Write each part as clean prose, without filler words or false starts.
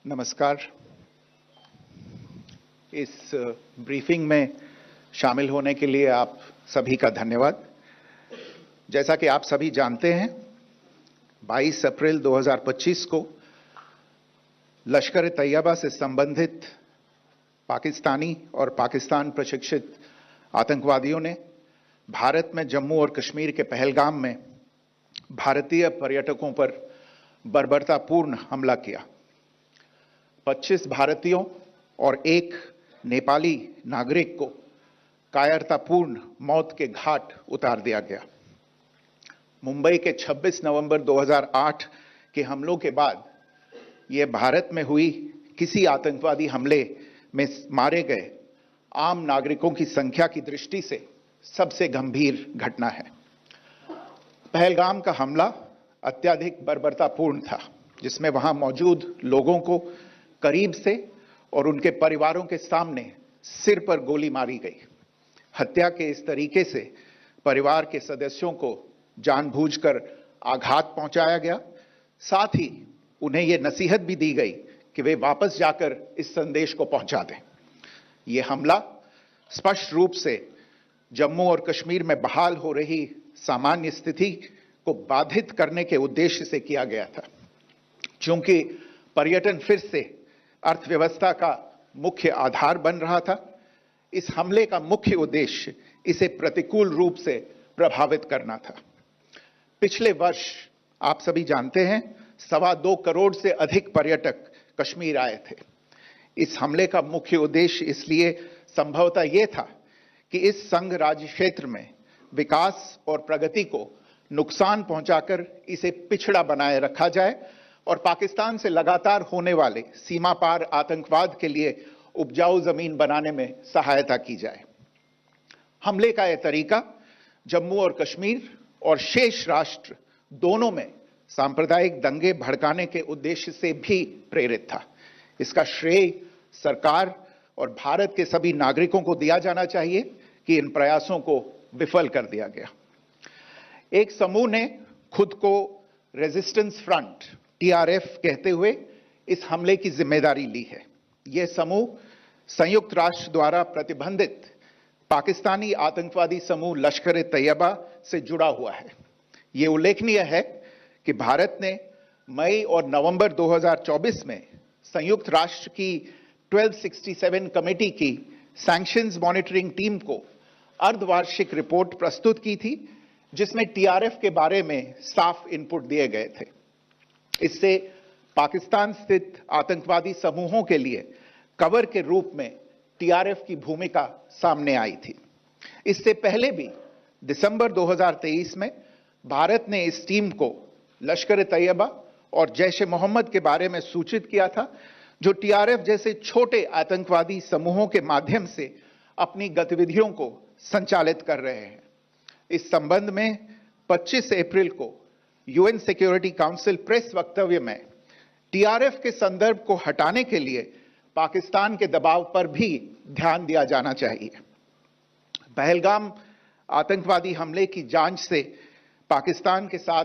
नमस्कार। इस ब्रीफिंग में शामिल होने के लिए आप सभी का धन्यवाद। जैसा कि आप सभी जानते हैं, 22 अप्रैल 2025 को लश्कर-ए-तैयबा से संबंधित पाकिस्तानी और पाकिस्तान प्रशिक्षित आतंकवादियों ने भारत में जम्मू और कश्मीर के पहलगाम में भारतीय पर्यटकों पर बर्बरतापूर्ण हमला किया। 25 भारतीयों और एक नेपाली नागरिक को कायरतापूर्ण मौत के घाट उतार दिया गया। मुंबई के 26 नवंबर 2008 के हमलों के बाद यह भारत में हुई किसी आतंकवादी हमले में मारे गए आम नागरिकों की संख्या की दृष्टि से सबसे गंभीर घटना है। पहलगाम का हमला अत्यधिक बर्बरतापूर्ण था, जिसमें वहां मौजूद लोगों को करीब से और उनके परिवारों के सामने सिर पर गोली मारी गई। हत्या के इस तरीके से परिवार के सदस्यों को जानबूझकर आघात पहुंचाया गया। साथ ही उन्हें यह नसीहत भी दी गई कि वे वापस जाकर इस संदेश को पहुंचा दें। यह हमला स्पष्ट रूप से जम्मू और कश्मीर में बहाल हो रही सामान्य स्थिति को बाधित करने के उद्देश्य से किया गया था। चूंकि पर्यटन फिर से अर्थव्यवस्था का मुख्य आधार बन रहा था, इस हमले का मुख्य उद्देश्य इसे प्रतिकूल रूप से प्रभावित करना था। पिछले वर्ष आप सभी जानते हैं, 2.25 करोड़ से अधिक पर्यटक कश्मीर आए थे। इस हमले का मुख्य उद्देश्य इसलिए संभवतः यह था कि इस संघ राज्य क्षेत्र में विकास और प्रगति को नुकसान पहुंचाकर इसे पिछड़ा बनाए रखा जाए और पाकिस्तान से लगातार होने वाले सीमा पार आतंकवाद के लिए उपजाऊ जमीन बनाने में सहायता की जाए। हमले का यह तरीका जम्मू और कश्मीर और शेष राष्ट्र दोनों में सांप्रदायिक दंगे भड़काने के उद्देश्य से भी प्रेरित था। इसका श्रेय सरकार और भारत के सभी नागरिकों को दिया जाना चाहिए कि इन प्रयासों को विफल कर दिया गया। एक समूह ने खुद को रेजिस्टेंस फ्रंट TRF कहते हुए इस हमले की जिम्मेदारी ली है। यह समूह संयुक्त राष्ट्र द्वारा प्रतिबंधित पाकिस्तानी आतंकवादी समूह लश्कर-ए-तैयबा से जुड़ा हुआ है। यह उल्लेखनीय है कि भारत ने मई और नवंबर 2024 में संयुक्त राष्ट्र की 1267 कमेटी की सैंक्शंस मॉनिटरिंग टीम को अर्धवार्षिक रिपोर्ट प्रस्तुत की थी, जिसमें TRF के बारे में साफ इनपुट दिए गए थे। इससे पाकिस्तान स्थित आतंकवादी समूहों के लिए कवर के रूप में TRF की भूमिका सामने आई थी। इससे पहले भी दिसंबर 2023 में भारत ने इस टीम को लश्कर-ए-तैयबा और जैश-ए-मोहम्मद के बारे में सूचित किया था, जो TRF जैसे छोटे आतंकवादी समूहों के माध्यम से अपनी गतिविधियों को संचालित कर रहे हैं। इस संबंध में 25 अप्रैल को UN सिक्योरिटी काउंसिल प्रेस वक्तव्य में TRF के संदर्भ को हटाने के लिए पाकिस्तान के दबाव पर भी ध्यान दिया जाना चाहिए। पहलगाम आतंकवादी हमले की जांच से पाकिस्तान के साथ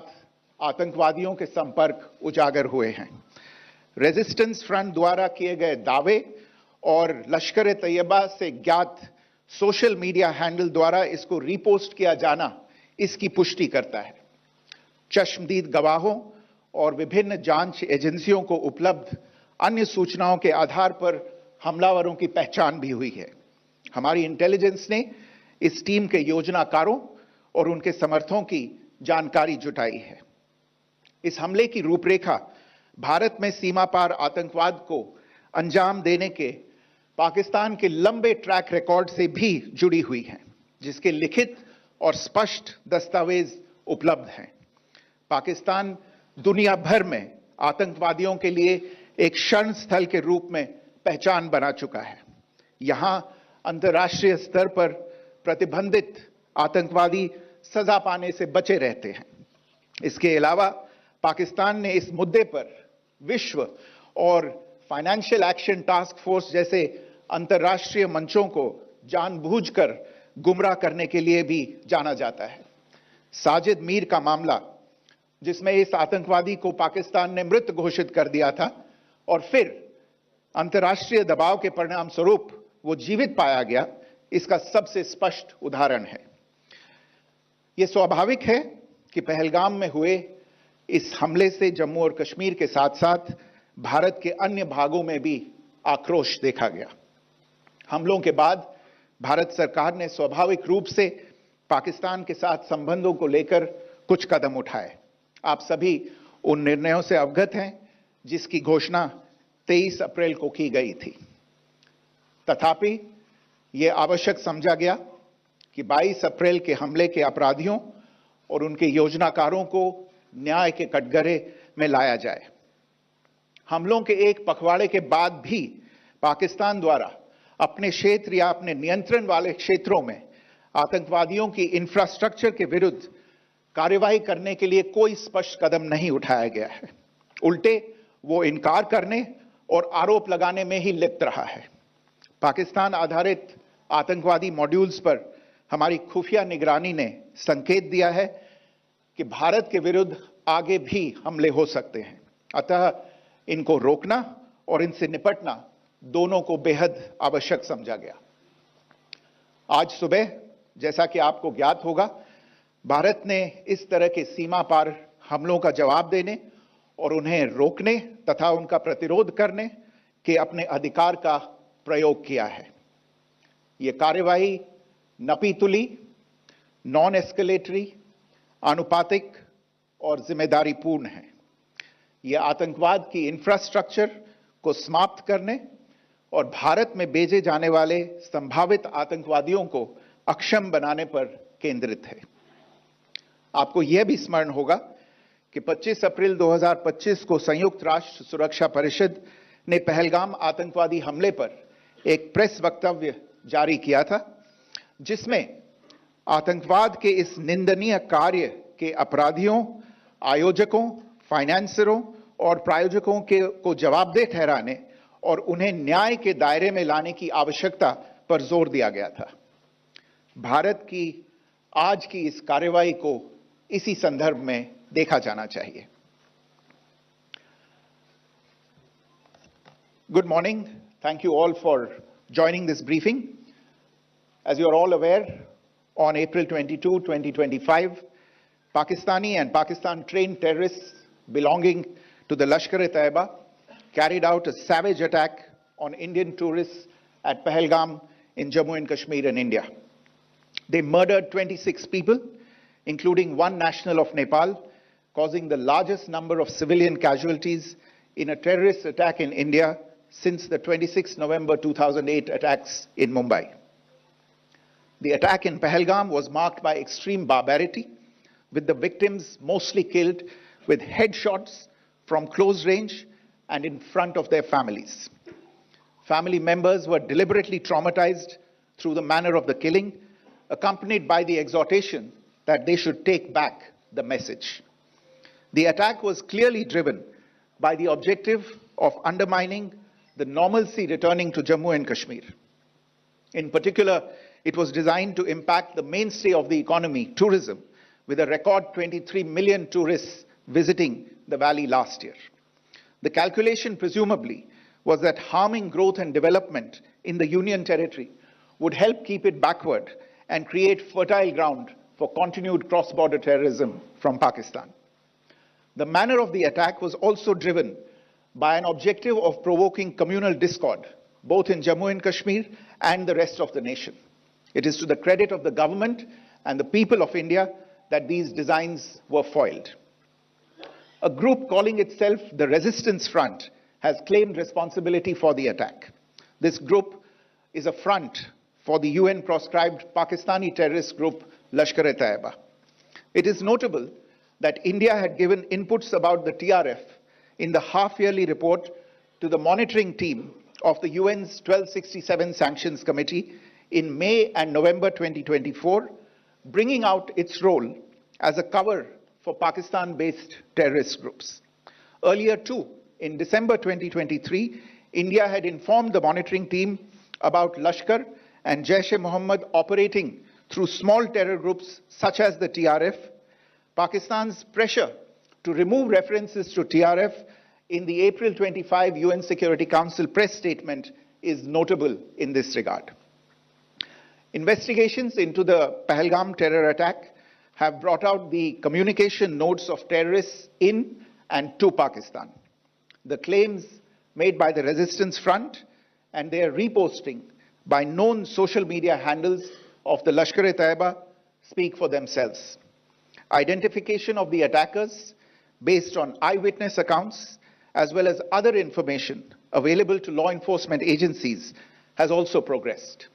आतंकवादियों के संपर्क उजागर हुए हैं। रेजिस्टेंस फ्रंट द्वारा किए गए दावे और लश्कर-ए-तैयबा से ज्ञात सोशल मीडिया हैंडल द्वारा इसको रीपोस्ट किया जाना इसकी पुष्टि करता है। चश्मदीद गवाहों और विभिन्न जांच एजेंसियों को उपलब्ध अन्य सूचनाओं के आधार पर हमलावरों की पहचान भी हुई है। हमारी इंटेलिजेंस ने इस टीम के योजनाकारों और उनके समर्थकों की जानकारी जुटाई है। इस हमले की रूपरेखा भारत में सीमा पार आतंकवाद को अंजाम देने के पाकिस्तान के लंबे ट्रैक रिकॉर्ड से भी जुड़ी हुई है, जिसके लिखित और स्पष्ट दस्तावेज उपलब्ध हैं। पाकिस्तान दुनिया भर में आतंकवादियों के लिए एक शरण स्थल के रूप में पहचान बना चुका है। यहां अंतर्राष्ट्रीय स्तर पर प्रतिबंधित आतंकवादी सजा पाने से बचे रहते हैं। इसके अलावा पाकिस्तान ने इस मुद्दे पर विश्व और फाइनेंशियल एक्शन टास्क फोर्स जैसे अंतर्राष्ट्रीय मंचों को जानबूझकर गुमराह करने के लिए भी जाना जाता है। साजिद मीर का मामला, जिसमें इस आतंकवादी को पाकिस्तान ने मृत घोषित कर दिया था और फिर अंतर्राष्ट्रीय दबाव के परिणाम स्वरूप वो जीवित पाया गया, इसका सबसे स्पष्ट उदाहरण है। यह स्वाभाविक है कि पहलगाम में हुए इस हमले से जम्मू और कश्मीर के साथ साथ भारत के अन्य भागों में भी आक्रोश देखा गया। हमलों के बाद भारत सरकार ने स्वाभाविक रूप से पाकिस्तान के साथ संबंधों को लेकर कुछ कदम उठाए। आप सभी उन निर्णयों से अवगत हैं जिसकी घोषणा 23 अप्रैल को की गई थी। तथापि यह आवश्यक समझा गया कि 22 अप्रैल के हमले के अपराधियों और उनके योजनाकारों को न्याय के कटघरे में लाया जाए। हमलों के एक पखवाड़े के बाद भी पाकिस्तान द्वारा अपने क्षेत्र या अपने नियंत्रण वाले क्षेत्रों में आतंकवादियों की इंफ्रास्ट्रक्चर के विरुद्ध कार्रवाई करने के लिए कोई स्पष्ट कदम नहीं उठाया गया है। उल्टे वो इनकार करने और आरोप लगाने में ही लिप्त रहा है। पाकिस्तान आधारित आतंकवादी मॉड्यूल्स पर हमारी खुफिया निगरानी ने संकेत दिया है कि भारत के विरुद्ध आगे भी हमले हो सकते हैं। अतः इनको रोकना और इनसे निपटना दोनों को बेहद आवश्यक समझा गया। आज सुबह, जैसा कि आपको ज्ञात होगा, भारत ने इस तरह के सीमा पार हमलों का जवाब देने और उन्हें रोकने तथा उनका प्रतिरोध करने के अपने अधिकार का प्रयोग किया है। यह कार्रवाई नपीतुली, नॉन एस्केलेटरी, आनुपातिक और जिम्मेदारीपूर्ण है। यह आतंकवाद की इंफ्रास्ट्रक्चर को समाप्त करने और भारत में भेजे जाने वाले संभावित आतंकवादियों को अक्षम बनाने पर केंद्रित है। आपको यह भी स्मरण होगा कि 25 अप्रैल 2025 को संयुक्त राष्ट्र सुरक्षा परिषद ने पहलगाम आतंकवादी हमले पर एक प्रेस वक्तव्य जारी किया था, जिसमें आतंकवाद के इस निंदनीय कार्य के अपराधियों, आयोजकों, फाइनेंसरों और प्रायोजकों को जवाबदेह ठहराने और उन्हें न्याय के दायरे में लाने की आवश्यकता पर जोर दिया गया था। भारत की आज की इस कार्रवाई को इसी संदर्भ में देखा जाना चाहिए। Good morning. Thank you all for joining this briefing. As you are all aware, on April 22, 2025, Pakistani and Pakistan-trained terrorists belonging to the Lashkar-e-Taiba carried out a savage attack on Indian tourists at Pahalgam in Jammu and Kashmir in India. They murdered 26 people, including one national of Nepal, causing the largest number of civilian casualties in a terrorist attack in India since the 26 November 2008 attacks in Mumbai. The attack in Pahalgam was marked by extreme barbarity, with the victims mostly killed with headshots from close range and in front of their families. Family members were deliberately traumatized through the manner of the killing, accompanied by the exhortation that they should take back the message. The attack was clearly driven by the objective of undermining the normalcy returning to Jammu and Kashmir. In particular, it was designed to impact the mainstay of the economy, tourism, with a record 23 million tourists visiting the valley last year. The calculation presumably was that harming growth and development in the Union territory would help keep it backward and create fertile ground for continued cross-border terrorism from Pakistan. The manner of the attack was also driven by an objective of provoking communal discord, both in Jammu and Kashmir and the rest of the nation. It is to the credit of the government and the people of India that these designs were foiled. A group calling itself the Resistance Front has claimed responsibility for the attack. This group is a front for the UN-proscribed Pakistani terrorist group Lashkar-e-Taiba. It is notable that India had given inputs about the TRF in the half-yearly report to the monitoring team of the UN's 1267 Sanctions Committee in May and November 2024, bringing out its role as a cover for Pakistan-based terrorist groups. Earlier too, in December 2023, India had informed the monitoring team about Lashkar and Jaish-e-Mohammed operating through small terror groups such as the TRF. Pakistan's pressure to remove references to TRF in the April 25 UN Security Council press statement is notable in this regard. Investigations into the Pahalgam terror attack have brought out the communication notes of terrorists in and to Pakistan, the claims made by the Resistance Front and their reposting by known social media handles of the Lashkar-e-Taiba speak for themselves. Identification of the attackers based on eyewitness accounts as well as other information available to law enforcement agencies has also progressed.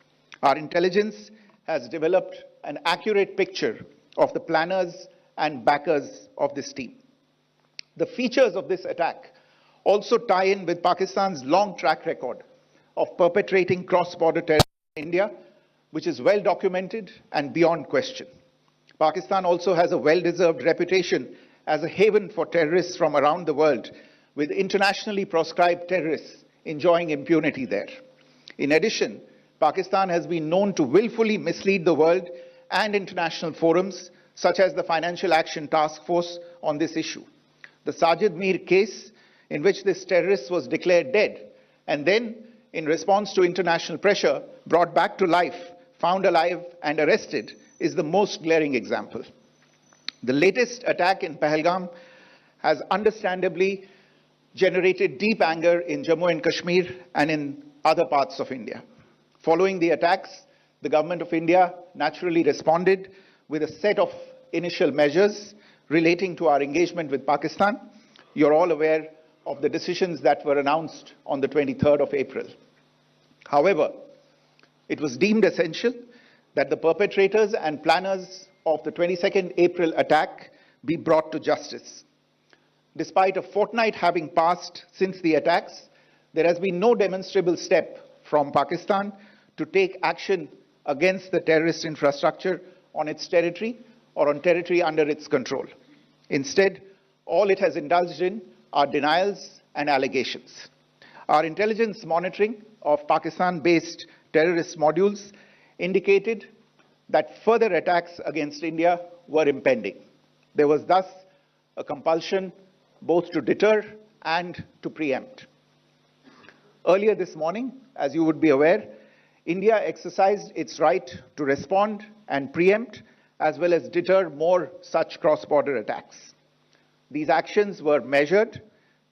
Our intelligence has developed an accurate picture of the planners and backers of this team. The features of this attack also tie in with Pakistan's long track record of perpetrating cross-border terror in India, which is well documented and beyond question. Pakistan also has a well-deserved reputation as a haven for terrorists from around the world, with internationally proscribed terrorists enjoying impunity there. In addition, Pakistan has been known to willfully mislead the world and international forums, such as the Financial Action Task Force, on this issue. The Sajid Mir case, in which this terrorist was declared dead and then, in response to international pressure, brought back to life, found alive and arrested, is the most glaring example. The latest attack in Pahalgam has understandably generated deep anger in Jammu and Kashmir and in other parts of India. Following the attacks, the government of India naturally responded with a set of initial measures relating to our engagement with Pakistan. You're all aware of the decisions that were announced on the 23rd of April. However, it was deemed essential that the perpetrators and planners of the 22nd April attack be brought to justice. Despite a fortnight having passed since the attacks, there has been no demonstrable step from Pakistan to take action against the terrorist infrastructure on its territory or on territory under its control. Instead, all it has indulged in are denials and allegations. Our intelligence monitoring of Pakistan-based terrorist modules indicated that further attacks against India were impending. There was thus a compulsion both to deter and to preempt. Earlier this morning, as you would be aware, India exercised its right to respond and preempt as well as deter more such cross-border attacks. These actions were measured,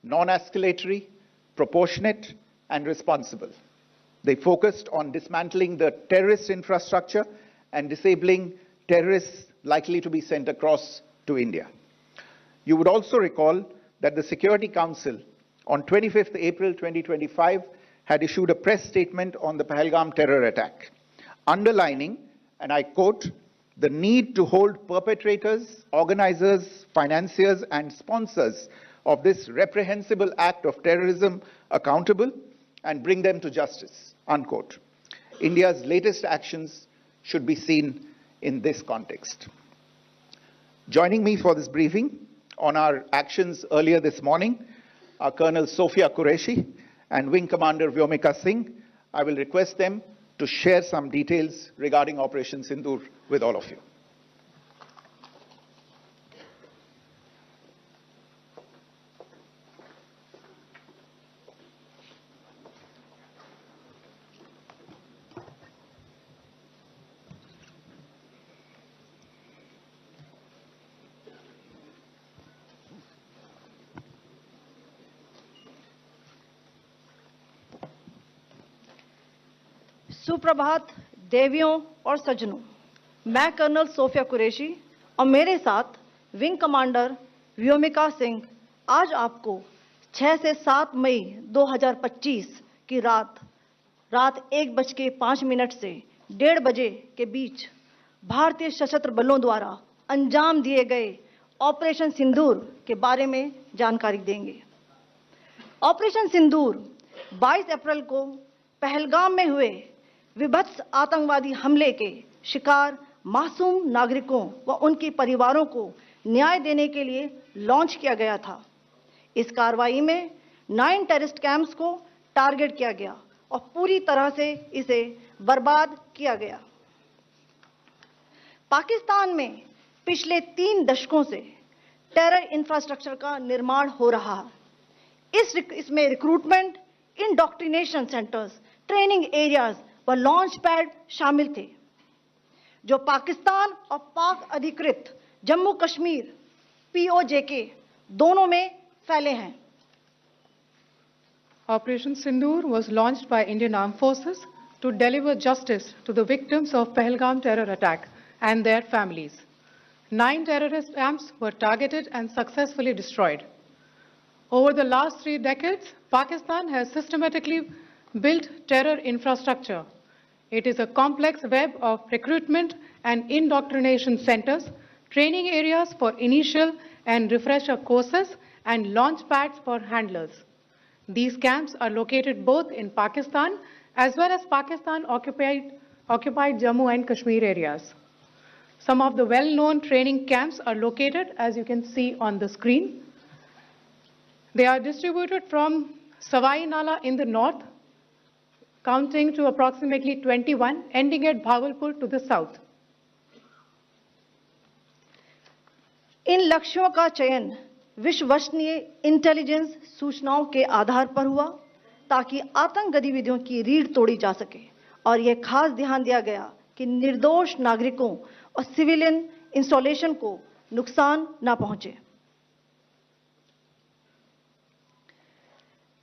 non-escalatory, proportionate, and responsible. They focused on dismantling the terrorist infrastructure and disabling terrorists likely to be sent across to India. You would also recall that the Security Council on 25th April 2025 had issued a press statement on the Pahalgam terror attack, underlining, and I quote, the need to hold perpetrators, organizers, financiers, and sponsors of this reprehensible act of terrorism accountable and bring them to justice, unquote. India's latest actions should be seen in this context. Joining me for this briefing on our actions earlier this morning are Colonel Sophia Qureshi and Wing Commander Vyomika Singh. I will request them to share some details regarding Operation Sindoor with all of you. सुप्रभात देवियों और सज्जनों, मैं colonel Sophia Qureshi और मेरे साथ wing commander Vyomika Singh आज आपको 6 से 7 मई 2025 की रात 1:05 से 1:30 बजे के बीच भारतीय सशस्त्र बलों द्वारा अंजाम दिए गए ऑपरेशन सिंदूर के बारे में जानकारी देंगे। ऑपरेशन सिंदूर 22 अप्रैल को पहलगाम में हुए विभत्स आतंकवादी हमले के शिकार मासूम नागरिकों व उनके परिवारों को न्याय देने के लिए लॉन्च किया गया था। इस कार्रवाई में 9 टेररिस्ट कैंप्स को टारगेट किया गया और पूरी तरह से इसे बर्बाद किया गया। पाकिस्तान में पिछले 3 दशकों से टेरर इंफ्रास्ट्रक्चर का निर्माण हो रहा है। इसमें recruitment, indoctrination centres, training areas व लॉन्च पैड शामिल थे, जो पाकिस्तान और पाक अधिकृत जम्मू कश्मीर POJK दोनों में फैले हैं। Operation Sindoor was launched by Indian Armed Forces to deliver justice to the victims of Pahalgam terror attack and their families. 9 terrorist camps were targeted and successfully destroyed. Over the last 3 decades, Pakistan has systematically built terror infrastructure. It is a complex web of recruitment and indoctrination centers, training areas for initial and refresher courses, and launch pads for handlers. These camps are located both in Pakistan as well as Pakistan-occupied Jammu and Kashmir areas. Some of the well-known training camps are located, as you can see on the screen. They are distributed from Savai Nala in the north, counting to approximately 21, ending at Bhagalpur to the south. इन लक्ष्यों का चयन विश्वसनीय intelligence सूचनाओं के आधार पर हुआ, ताकि आतंक गतिविधियों की रीढ़ तोड़ी जा सके, और यह खास ध्यान दिया गया कि निर्दोष नागरिकों और सिविलियन इंस्टॉलेशन को नुकसान न पहुंचे।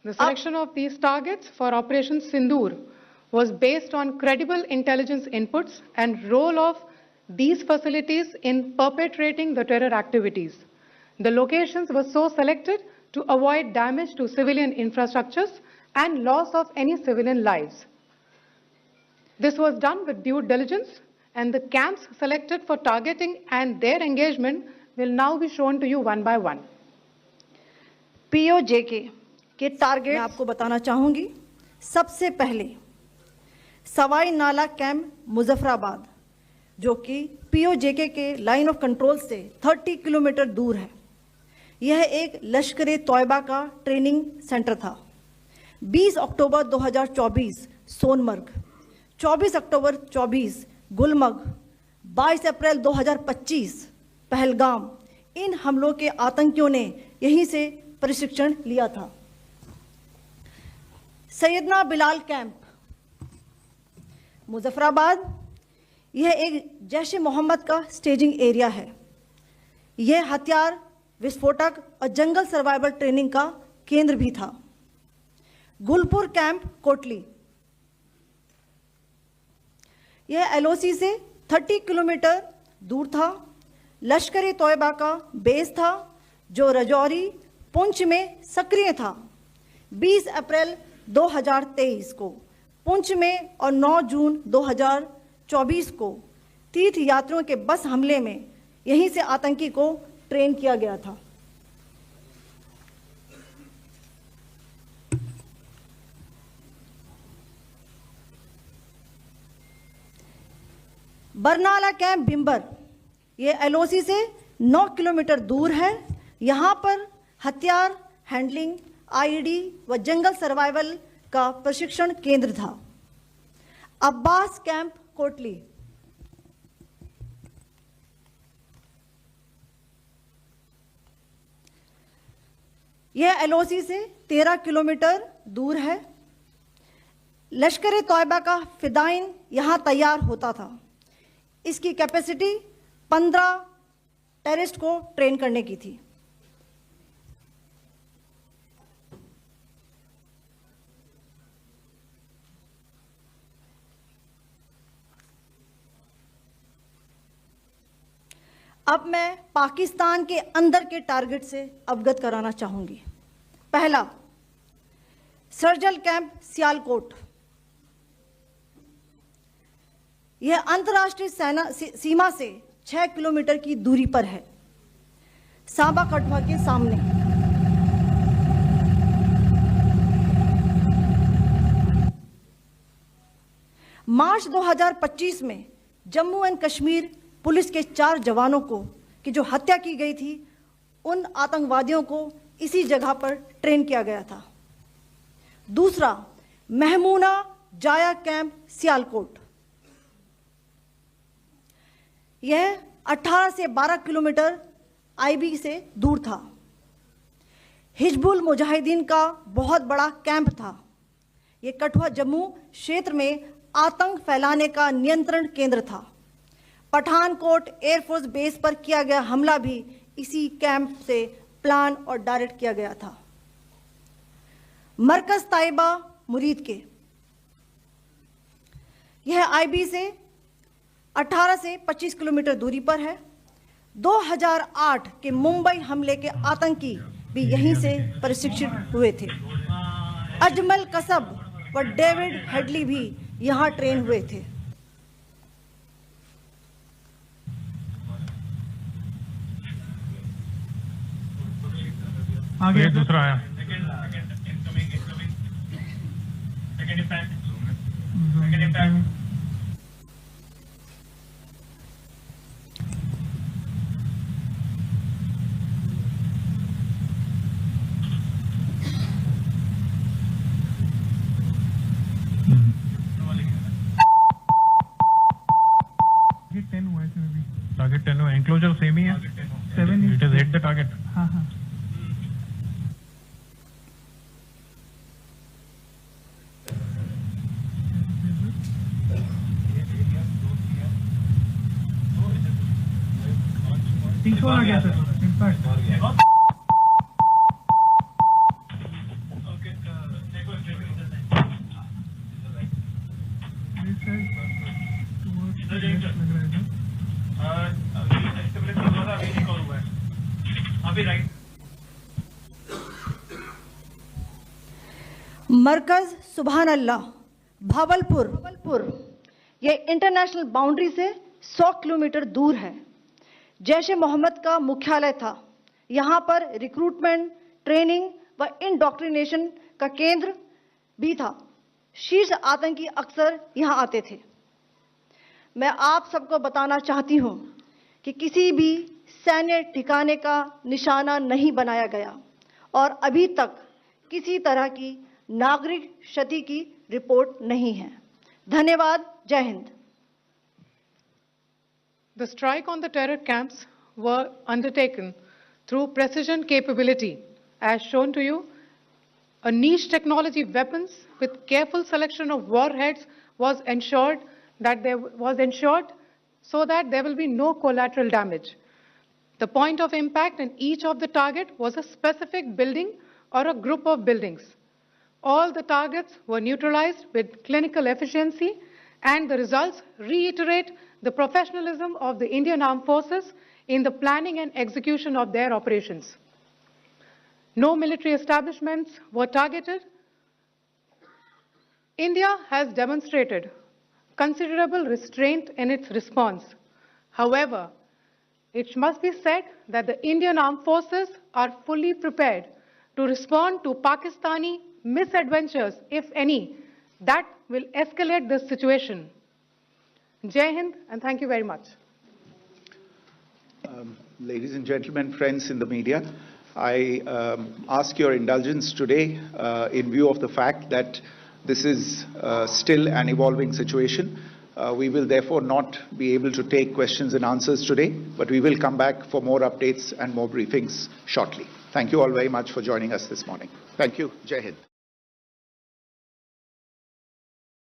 The selection of these targets for Operation Sindoor was based on credible intelligence inputs and role of these facilities in perpetrating the terror activities. The locations were so selected to avoid damage to civilian infrastructures and loss of any civilian lives. This was done with due diligence, and the camps selected for targeting and their engagement will now be shown to you one by one. POJK के target मैं आपको बताना चाहूंगी। सबसे पहले सवाई नाला camp Muzaffarabad, जो कि POJK के लाइन ऑफ कंट्रोल से 30 किलोमीटर दूर है। यह एक लश्कर-ए-तौयबा का ट्रेनिंग सेंटर था। 20 अक्टूबर 2024 सोनमर्ग, 24 अक्टूबर 24 गुलमर्ग, 22 अप्रैल 2025 पहलगाम, इन हमलों के आतंकियों ने यहीं से प्रशिक्षण लिया था। सैयदना बिलाल कैंप मुजफ्फराबाद, यह एक जैश-ए-मोहम्मद का स्टेजिंग एरिया है। यह हथियार, विस्फोटक और जंगल सर्वाइवल ट्रेनिंग का केंद्र भी था। गुलपुर कैंप कोटली, यह LOC से 30 किलोमीटर दूर था। लश्कर-ए-तौयबा का बेस था, जो रजौरी, पुंछ में सक्रिय था। 20 अप्रैल 2023 को पुंछ में और 9 जून 2024 को तीर्थ यात्रियों के बस हमले में यहीं से आतंकी को ट्रेन किया गया था। बरनाला कैंप बिम्बर, यह LOC से 9 किलोमीटर दूर है। यहाँ पर हथियार, हैंडलिंग, IED व जंगल सर्वाइवल का प्रशिक्षण केंद्र था। अब्बास कैंप कोटली, यह LOC से 13 किलोमीटर दूर है। लश्कर-ए-तौयबा का फिदाइन यहां तैयार होता था। इसकी कैपेसिटी 15 टेररिस्ट को ट्रेन करने की थी। अब मैं पाकिस्तान के अंदर के टारगेट से अवगत कराना चाहूंगी। पहला, सर्जल कैंप सियालकोट, यह अंतर्राष्ट्रीय सीमा से 6 किलोमीटर की दूरी पर है, सांबा कठुआ के सामने। मार्च 2025 में जम्मू एंड कश्मीर पुलिस के 4 जवानों को की जो हत्या की गई थी, उन आतंकवादियों को इसी जगह पर ट्रेन किया गया था। दूसरा, महमूना जाया कैंप सियालकोट, यह 18 से 12 किलोमीटर IB से दूर था। हिजबुल मुजाहिदीन का बहुत बड़ा कैंप था। ये कठुआ जम्मू क्षेत्र में आतंक फैलाने का नियंत्रण केंद्र था। पठानकोट एयरफोर्स बेस पर किया गया हमला भी इसी कैंप से प्लान और डायरेक्ट किया गया था। मरकज ताइबा मुरीद के, यह आईबी से 18 से 25 किलोमीटर दूरी पर है। 2008 के मुंबई हमले के आतंकी भी यहीं से प्रशिक्षित हुए थे। अजमल कसब व डेविड हेडली भी यहां ट्रेन हुए थे। आगे दूसरा आया। टारगेट 10 हुआ, एंक्लोजर सेम ही है। 7 it is hit the target. हाँ हाँ। आ गया सर, इम्पैक्ट। मरकज सुभान अल्लाह भावलपुर, ये इंटरनेशनल बाउंड्री से 100 किलोमीटर दूर है। जैश ए मोहम्मद का मुख्यालय था। यहाँ पर रिक्रूटमेंट, ट्रेनिंग व इंडॉक्ट्रिनेशन का केंद्र भी था। शीर्ष आतंकी अक्सर यहाँ आते थे। मैं आप सबको बताना चाहती हूँ कि किसी भी सैन्य ठिकाने का निशाना नहीं बनाया गया और अभी तक किसी तरह की नागरिक क्षति की रिपोर्ट नहीं है। धन्यवाद। जय Hind. The strike on the terror camps were undertaken through precision capability, as shown to you. A niche technology weapons with careful selection of warheads was ensured so that there will be no collateral damage. The point of impact in each of the target was a specific building or a group of buildings. All the targets were neutralized with clinical efficiency, and the results reiterate the professionalism of the Indian Armed Forces in the planning and execution of their operations. No military establishments were targeted. India has demonstrated considerable restraint in its response. However, it must be said that the Indian Armed Forces are fully prepared to respond to Pakistani misadventures, if any, that will escalate this situation. Jai Hind, and thank you very much. Ladies and gentlemen, friends in the media, I ask your indulgence today in view of the fact that this is still an evolving situation. We will therefore not be able to take questions and answers today, but we will come back for more updates and more briefings shortly. Thank you all very much for joining us this morning. Thank you. Jai Hind.